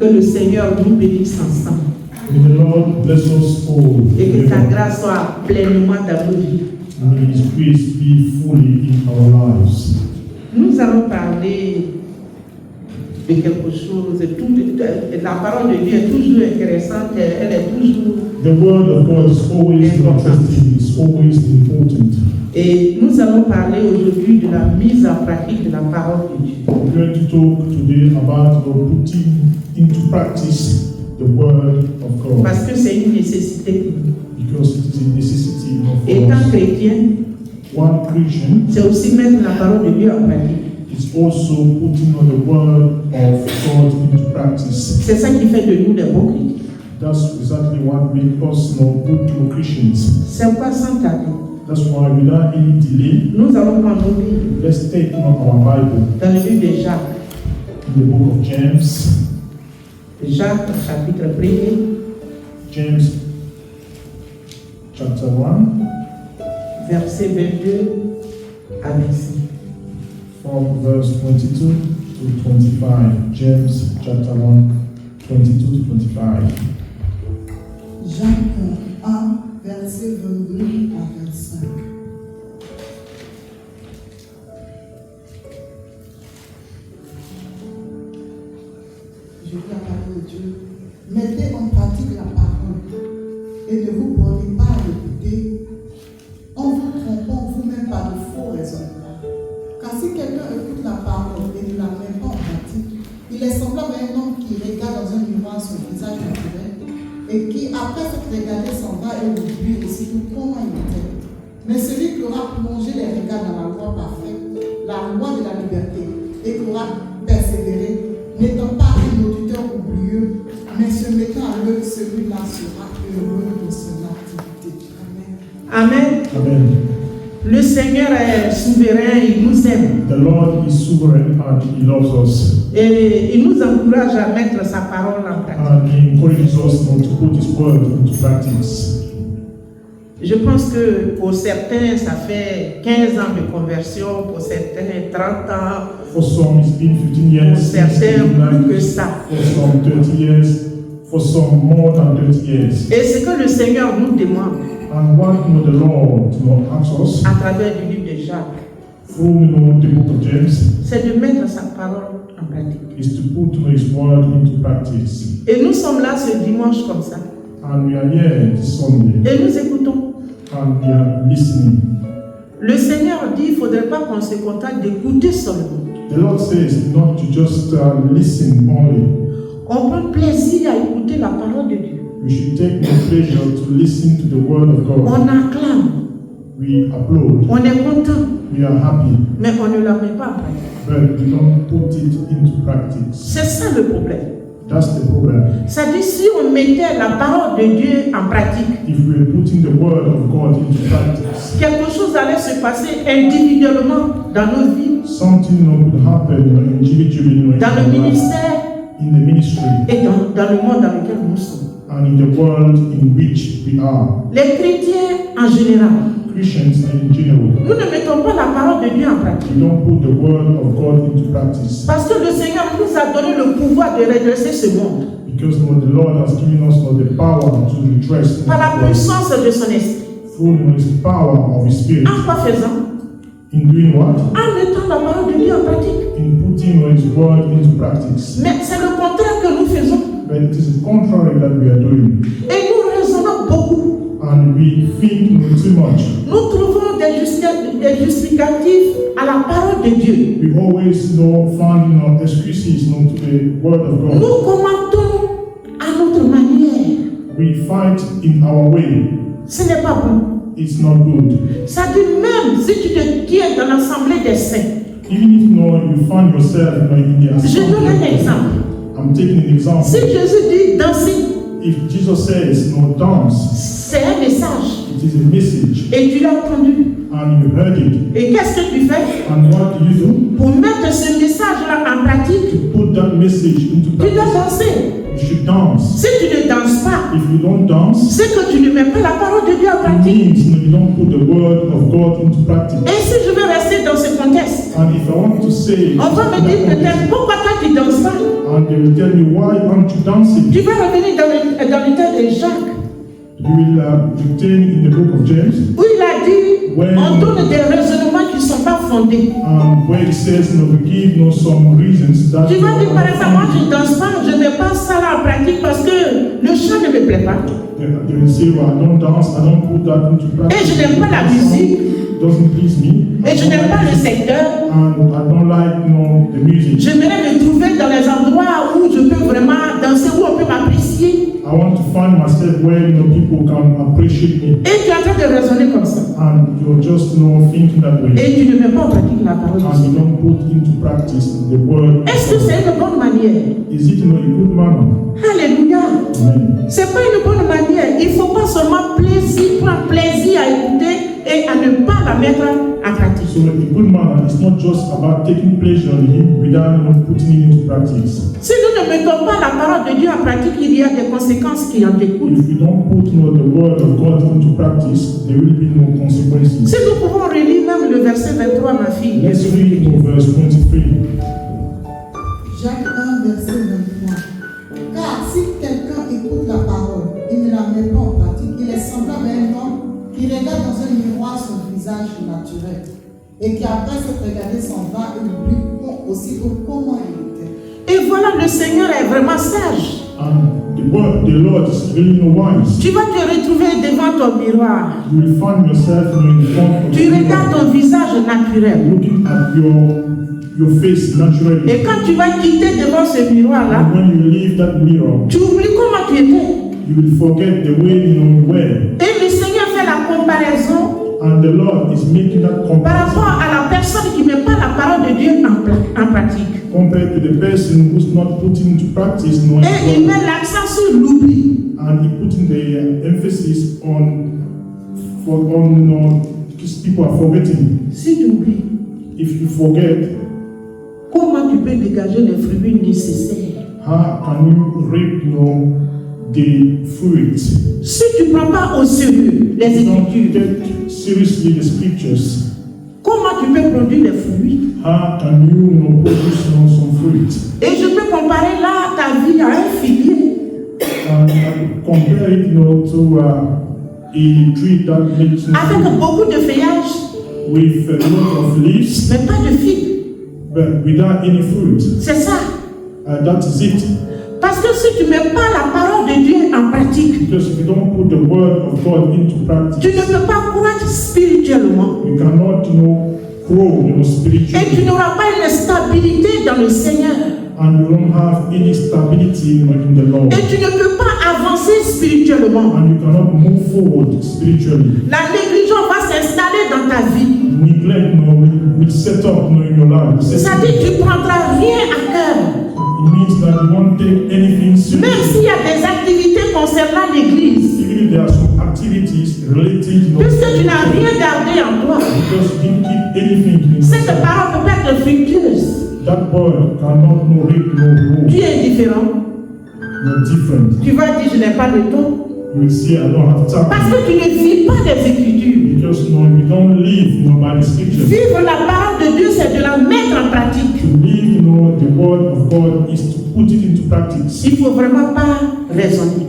Que le Seigneur nous bénisse ensemble. May the Lord bless us all. Et que sa grâce soit pleinement dans nos vies. May His grace be fully in our lives. Nous allons parler de quelque chose. La parole de Dieu est toujours intéressante. Elle est toujours. The word of God is always interesting. It's always important. Et nous allons parler aujourd'hui de la mise en pratique de la parole de Dieu. We're going to talk today about putting into practice the word of God. Parce que c'est une nécessité pour nous. Because it is a necessity of Étant us. chrétien, One Christian c'est aussi mettre la parole de Dieu en pratique. is also putting on the word of God into practice. C'est ça qui fait de nous des bons chrétiens. That's exactly what makes us good Christians. C'est quoi sans tarder? That's why without any delay, Nous allons prendre nos Bibles let's take our Bible dans le livre de Jacques. in the book of James. Jacques, chapitre 1er, James chapter 1 verset 22 à 25. from verse 22 to 25. James chapter 1, 22 to 25. Jacques 1, verset 22 à 25. Je lis la parole de Dieu. Mettez en pratique la parole et ne vous bornez pas à l'écouter en vous trompant vous-même par de faux raisonnements. Car si quelqu'un écoute la parole et ne la met pas en pratique, il est semblable à un homme qui regarde dans un miroir son visage naturel et qui, après s'être regardé, s'en va et oublie aussitôt comment il était. Mais celui qui aura plongé les regards dans la loi parfaite, la loi de la liberté, et qui aura persévéré, n'étant pas un auditeur oublieux, mais se mettant à l'œuvre, celui-là sera heureux de son activité. Amen. Amen. Amen. Le Seigneur est souverain, il nous aime. The Lord is sovereign and He loves us. Et il nous encourage à mettre sa parole en pratique. And He encourages us to put His word into practice. Je pense que pour certains, ça fait 15 ans de conversion, pour certains, 30 ans, For some, it's been 15 pour years, certains, 16, plus que 19, ça. for some 30 years, for some more than 30 years. Et ce que le Seigneur nous demande And what the Lord asks us à travers le livre de Jacques, through the book of James c'est de mettre sa parole en pratique. is to put His word into practice. Et nous sommes là ce dimanche comme ça. And we are here this Sunday Et nous écoutons. and we are listening. Le Seigneur dit qu'il ne faudrait pas qu'on se contente d'écouter seulement. The Lord says not to just listen only. On prend plaisir à écouter la parole de Dieu. We should take no pleasure to listen to the word of God. On acclame, We applaud, on est content, we are happy, mais on ne la met pas en pratique. but we don't put it into practice. C'est ça le problème. That's the problem. Ça dit si on mettait la parole de Dieu en pratique, If we're putting the word of God into practice, quelque chose allait se passer individuellement dans nos vies, something could happen individually dans le ministère in the ministry et dans le monde dans lequel nous sommes. and in the world in which we are. Les chrétiens en général, Christians in general, nous ne mettons pas la parole de Dieu en pratique. we don't put the word of God into practice Parce que le Seigneur nous a donné le pouvoir de redresser ce monde because the Lord has given us the power to redress par la puissance de son esprit. through His power of His Spirit. En quoi faisant? In doing what? En mettant la parole de Dieu en pratique. In putting His word into practice. Mais c'est le contraire que nous faisons. But it is the contrary that we are doing. Et nous raisonnons beaucoup. And we think too much. Nous trouvons des justificatifs à la parole de Dieu. We always find excuses to the word of God. Nous commentons à notre manière. We fight in our way. Ce n'est pas bon. It's not good. Ça dit même si tu te tiens dans l'assemblée des saints. Even if you find yourself in the Je donne un assembly. exemple. I'm taking an example. Si Jésus dit danser, If Jesus says dance, c'est un message. it is a message, Et tu l'as entendu. and you heard it. Et qu'est-ce que tu fais? And what do you do? Pour mettre ce message-là en pratique, To put that message into tu dois practice, danser. you you should dance. Si tu ne danses pas, If you don't dance, c'est que tu ne mets pas la parole de Dieu en it pratique. means you don't put the word of God into practice. Et si je veux rester dans ce contexte, And if I want to say, on va me dire peut-être pourquoi toi tu ne danses pas. and they will tell me, why aren't you dancing? Tu vas revenir dans le temps de Jacques, You will retain in the book of James, où il a dit, on donne des raisonnements qui ne sont pas fondés. where it says, we give some reasons that Tu vas dire par exemple, moi je ne danse pas, je ne mets pas ça là en pratique parce que le chant ne me plaît pas. they will say, well, I don't dance, I don't put that into practice. Et je n'aime pas la musique. It doesn't please me. Et je n'aime pas le secteur. And I don't like the music. J'aimerais me trouver dans les endroits où je peux vraiment danser, où on peut m'apprécier. I want to find myself where people can appreciate me. Et tu es en train de raisonner comme ça. And you're just thinking that way. Et tu ne mets pas en pratique la parole de And you Dieu. don't put into practice the word. Est-ce que c'est une bonne manière? Is it a good manner? Alléluia. Amen. C'est pas une bonne manière. Il ne faut pas seulement prendre plaisir à écouter et à ne pas la mettre en pratique. So a good manner is not just about taking pleasure in it without putting it into practice. Si nous ne mettons pas la parole de Dieu en pratique, il y a des conséquences qui en découlent. If you don't put the word of God into practice, there will be no consequences. Si nous pouvons relire même le verset 23, ma fille. Let's read verse 23. Jacques 1, verset 23. Car si quelqu'un écoute la parole et ne la met pas en pratique, il est semblable à un homme qui regarde dans un miroir son visage naturel et qui après s'être regardé s'en va et oublie aussitôt comment il était. Et voilà, le Seigneur est vraiment sage. And the Lord is really wise. Tu vas te retrouver devant ton miroir. You will find yourself in front of Tu regardes ton visage naturel. looking at your face naturally. Et quand tu vas quitter devant ce miroir-là, And when you leave that mirror, tu oublies comment tu étais. you will forget the way you were. Et le Seigneur fait la comparaison And the Lord is making that par comparison rapport à la personne qui ne met pas la parole de Dieu en pratique. compared to the person who's not putting into practice knowing Et il God. met l'accent sur l'oubli. And he putting the emphasis on because people are forgetting. Si tu oublies, If you forget, comment tu peux dégager les fruits nécessaires? how can you reap the fruit? Si tu ne prends pas au sérieux les You don't Écritures, take seriously the scriptures. comment tu peux produire les fruits? How can you produce some fruit? Et je peux comparer là ta vie à un figuier. And compare it to a tree that makes Avec beaucoup de feuillage, with a lot of leaves, mais pas de figues. but without any fruit. C'est ça. That is it. Parce que si tu ne mets pas la parole de Dieu en pratique, Because if you don't put the word of God into tu practice, ne peux pas croître spirituellement. you cannot, grow, Et tu spiritually, n'auras pas une stabilité dans le Seigneur. and you don't have any stability in the Lord, Et tu ne peux pas avancer spirituellement. and you cannot move forward spiritually. La négligence va s'installer dans ta vie. Neglect, will set up, in your life. C'est-à-dire que tu ne prendras rien à cœur. It means that you won't take anything Même seriously. s'il y a des activités concernant l'Église. Even if there are some activities related, Puisque tu n'as rien gardé en toi. because you didn't keep anything in Cette yourself, parole peut pas être fructueuse. that word cannot reap no Tu growth. es différent. You're different. Tu vas dire, je n'ai pas le temps. You will say, I don't have Parce time. que tu ne vis pas des Écritures. Because you don't live by the scriptures. Vivre la parole de Dieu, c'est de la mettre en pratique. To live, the word of God is to put it into practice. Il ne faut vraiment pas raisonner.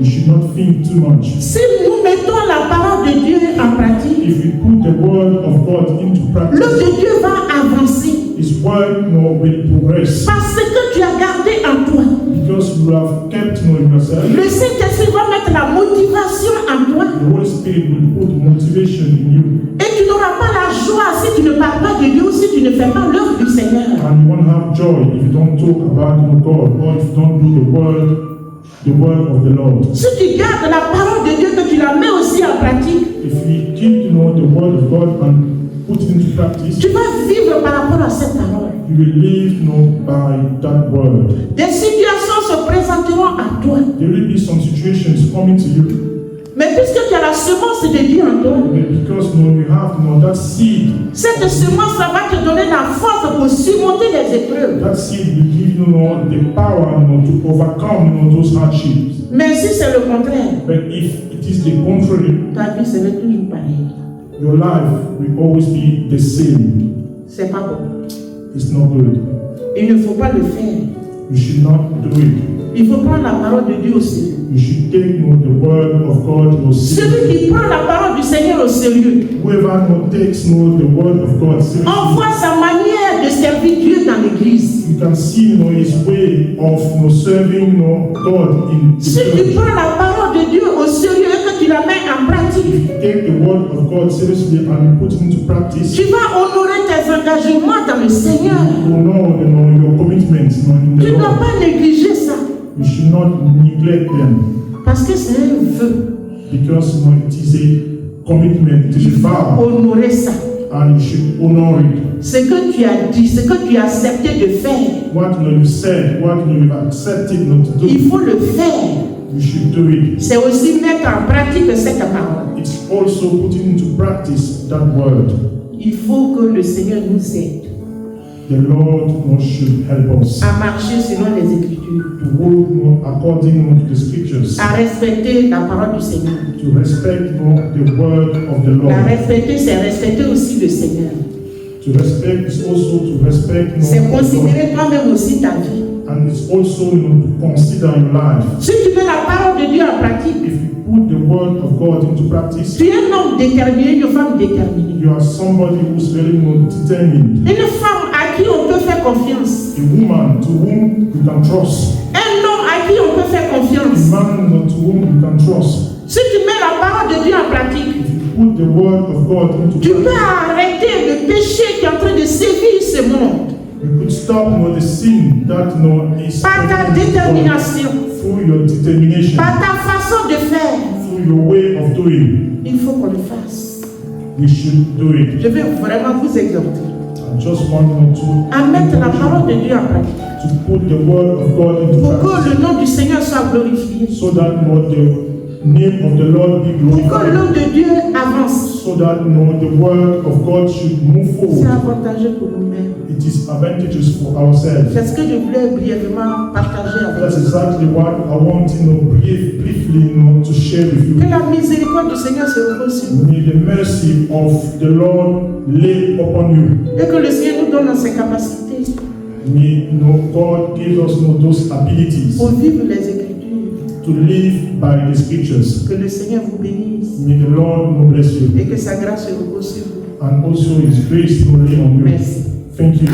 You should not think too much. Si nous mettons la parole de Dieu en pratique, If you put the word of God into practice, l'œuvre de Dieu va avancer. His word will progress. Parce que tu as gardé en toi. Because you have kept knowing yourself, Le Saint-Esprit va mettre la motivation en toi. the Holy Spirit will put motivation in you. Et tu n'auras pas la joie si tu ne parles pas de Dieu ou si tu ne fais pas l'œuvre du Seigneur. And you won't have joy if you don't talk about God or if you don't do the word of the Lord. Si tu gardes la parole de Dieu, que tu la mets aussi en pratique, If we keep the word of God and put it into practice, tu vas vivre par rapport à cette parole. you will live by that word. Des situations se présenteront à toi. There will be some situations coming to you, Mais puisque tu as la semence de Dieu en toi, Because you have that seed. cette semence, ça va te donner la force pour surmonter les épreuves. That seed will give the power to overcome those hardships. Mais si c'est le contraire, But if it is the contrary, ta vie serait toujours pareille. your life will always be the same. C'est pas bon. It's not good. Il ne faut pas le faire. You should not do it. Il faut prendre la parole de Dieu au sérieux. You should take the word of God Celui seriously. qui prend la parole du Seigneur au sérieux Whoever takes the word of God on seriously, voit sa manière de servir Dieu dans l'église. you can see his way of serving God in the Si tu church. prends la parole de Dieu au sérieux et que tu la mets en pratique, Take the word of God seriously and put it into practice. tu vas honorer tes engagements dans le Seigneur. You know your commitments in Tu the ne dois Lord. pas négliger ça You should not neglect them parce que c'est un vœu. because it is a commitment, it is a vow, Honorer ça. and you should honor it. Ce que tu as dit, ce que tu as accepté de faire, What you said, what you've accepted not to il do, faut le faire. you should do it. C'est aussi mettre en pratique cette parole. It's also putting into practice that word. Il faut que le Seigneur nous aide The Lord should help us à marcher selon les Écritures, to walk according to the scriptures, à respecter la parole du Seigneur. to respect the word of the La Lord. respecter, c'est respecter aussi le Seigneur. To respect is also to respect C'est God, considérer toi-même aussi ta vie. and it's also to consider your life. Si tu mets la parole de Dieu en pratique, If you put the word of God into practice, tu es un homme déterminé, une femme déterminée. you are somebody who's very determined, Une femme à qui on peut faire confiance. a woman to whom you can trust, Un homme à qui on peut faire a confiance. man to whom you can trust. Si tu mets la parole de Dieu en pratique, If you put the word of God into tu peux practice, arrêter le péché qui est en train de sévir ce monde you could stop the sin that is par ta détermination, through your determination, par ta façon de faire. through your way of doing. Il faut qu'on le fasse. We should do it. Je vais vraiment vous exhorter I just want to à mettre la parole de Dieu en pratique to put the word of God into pour practice, que le nom du Seigneur soit glorifié, so that the name of the Lord be pour que glorified, l'œuvre de Dieu avance. so that the word of God should move C'est forward. avantageux pour nous-mêmes. It is advantageous for ourselves. C'est ce que je voulais brièvement partager avec That's vous. exactly what I want briefly to share with you. Que la miséricorde du Seigneur se repose sur nous May the mercy of the Lord lay upon you. et que le Seigneur nous donne dans ses capacités May God give us those abilities pour vivre les Écritures. to live by the scriptures. Que le Seigneur vous bénisse May the Lord bless you, et que sa grâce se repose sur vous. and also His grace will lay on you. Merci. Thank you.